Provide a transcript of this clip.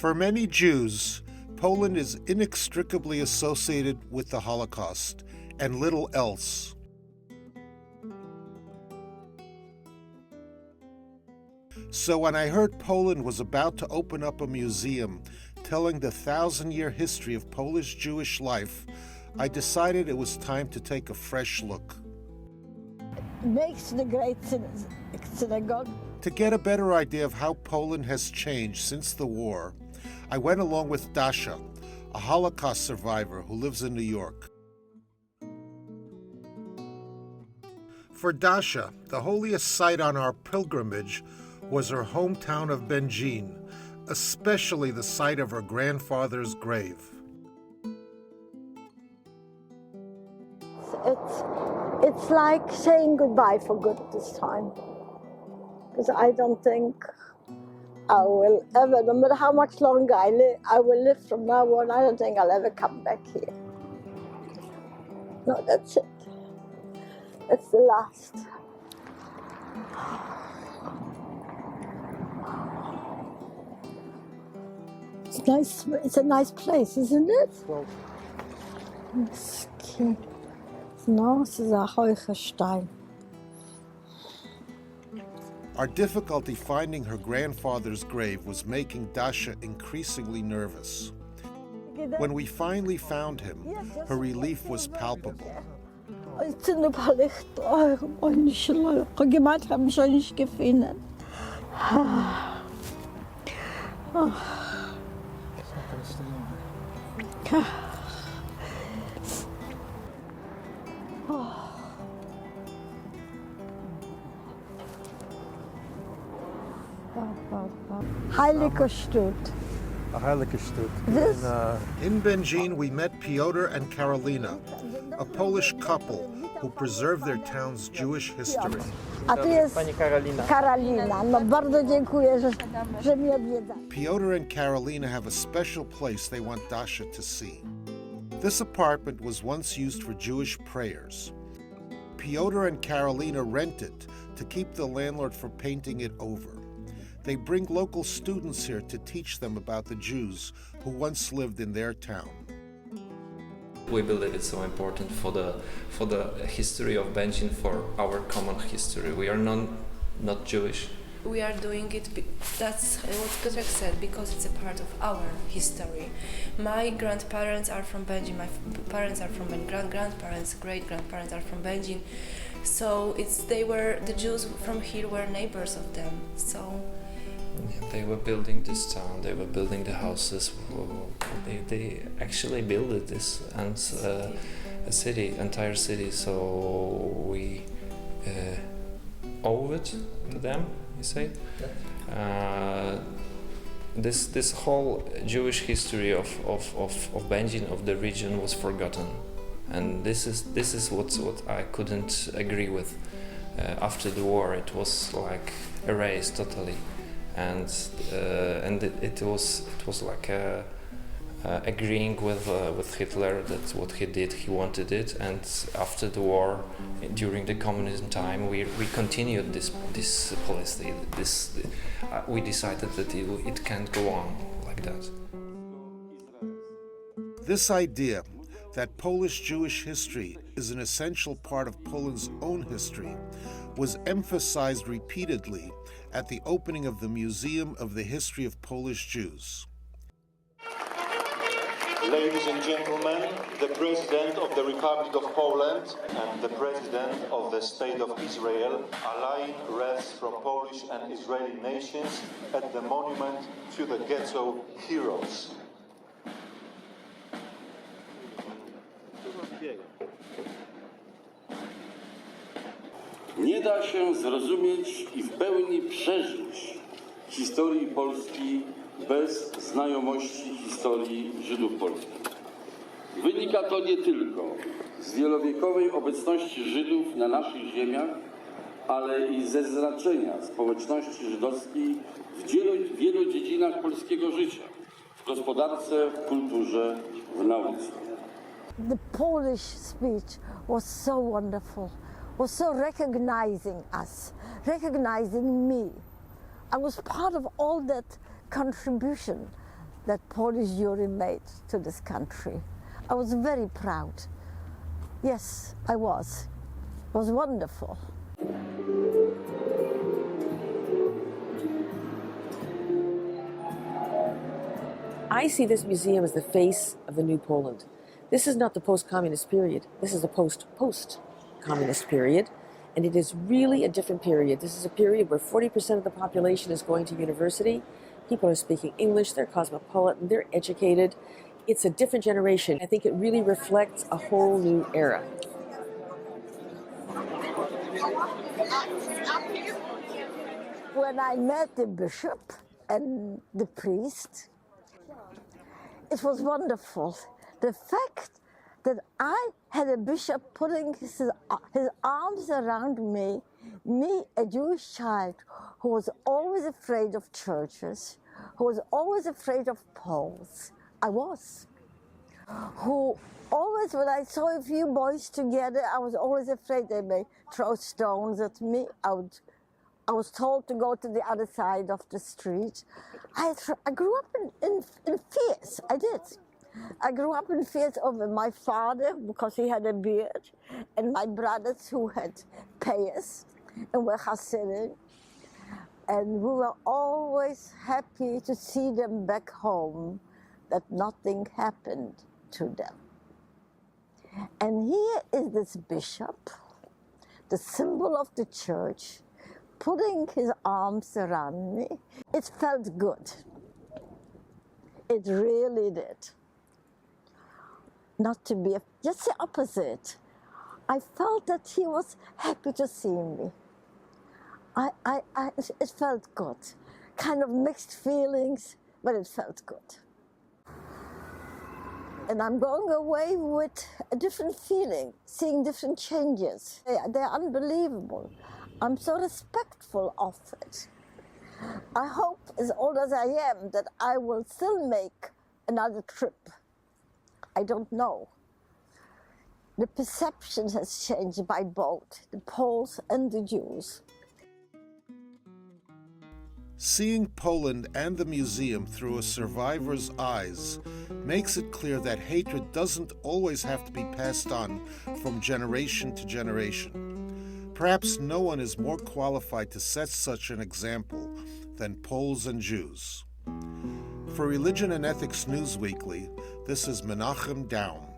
For many Jews, Poland is inextricably associated with the Holocaust and little else. So when I heard Poland was about to open up a museum telling the 1,000-year history of Polish Jewish life, I decided it was time to take a fresh look. Makes the great synagogue. To get a better idea of how Poland has changed since the war, I went along with Dasha, a Holocaust survivor who lives in New York. For Dasha, the holiest site on our pilgrimage was her hometown of Będzin, especially the site of her grandfather's grave. It's like saying goodbye for good this time. Because I don't think I will ever, no matter how much longer I will live from now on, I don't think I'll ever come back here. No, that's it. It's the last. It's nice. It's a nice place, isn't it? Well, No, this is a Heucherstein. our difficulty finding her grandfather's grave was making Dasha increasingly nervous. When we finally found him, her relief was palpable. Es sind ein paar Lichter, manche Leute gemacht haben schon nicht gefunden. Heilige Stutt. A heilige Stutt. This? In Będzin, we met Piotr and Karolina, a Polish couple who preserve their town's Jewish history. A tu jest Pani Karolina. Karolina. No bardzo dziękuję, że mnie odwiedza. Piotr and Karolina have a special place they want Dasha to see. This apartment was once used for Jewish prayers. Piotr and Karolina rent it to keep the landlord from painting it over. They bring local students here to teach them about the Jews who once lived in their town. We believe it's so important for the history of Będzin, for our common history. We are not Jewish. We are doing it, that's what Piotrek said, because it's a part of our history. My grandparents are from Będzin, my parents are from Będzin, grandparents, great-grandparents are from Będzin. So the Jews from here were neighbors of them, so... Yeah, they were building this town, they were building the houses, they actually built this and entire city, so we owe it to them, you say? This whole Jewish history of Będzin, of the region, was forgotten, and this is what I couldn't agree with. After the war, it was like erased totally. And it was like agreeing with Hitler that what he did, he wanted it, and after the war, during the communism time, we continued this policy. We decided that it can't go on like that. This idea that Polish Jewish history is an essential part of Poland's own history was emphasized repeatedly at the opening of the Museum of the History of Polish Jews. Ladies and gentlemen, the President of the Republic of Poland and the President of the State of Israel are laying wreaths from Polish and Israeli nations at the monument to the ghetto heroes. Nie da się zrozumieć i w pełni przeżyć historii Polski bez znajomości historii Żydów polskich. Wynika to nie tylko z wielowiekowej obecności Żydów na naszych ziemiach, ale i ze znaczenia społeczności żydowskiej w wielu dziedzinach polskiego życia, w gospodarce, w kulturze, w nauce. The Polish speech was so wonderful, was so recognizing us, recognizing me. I was part of all that contribution that Polish Jewry made to this country. I was very proud. Yes, I was. It was wonderful. I see this museum as the face of the new Poland. This is not the post-communist period. This is the post-communist period. And it is really a different period. This is a period where 40% of the population is going to university. People are speaking English, they're cosmopolitan, they're educated. It's a different generation. I think it really reflects a whole new era. When I met the bishop and the priest, it was wonderful. The fact that I had a bishop putting his arms around me, a Jewish child who was always afraid of churches, who was always afraid of Poles. I was. Who always, when I saw a few boys together, I was always afraid they may throw stones at me. I was told to go to the other side of the street. I grew up in fears, I did. I grew up in fears over my father because he had a beard, and my brothers who had payas and were Hasidim. And we were always happy to see them back home, that nothing happened to them. And here is this bishop, the symbol of the church, putting his arms around me. It felt good. It really did. Not to be, just the opposite. I felt that he was happy to see me. It felt good. Kind of mixed feelings, but it felt good. And I'm going away with a different feeling, seeing different changes. They're unbelievable. I'm so respectful of it. I hope, as old as I am, that I will still make another trip. I don't know. The perception has changed by both, the Poles and the Jews. Seeing Poland and the museum through a survivor's eyes makes it clear that hatred doesn't always have to be passed on from generation to generation. Perhaps no one is more qualified to set such an example than Poles and Jews. For Religion and Ethics NewsWeekly, this is Menachem Daum.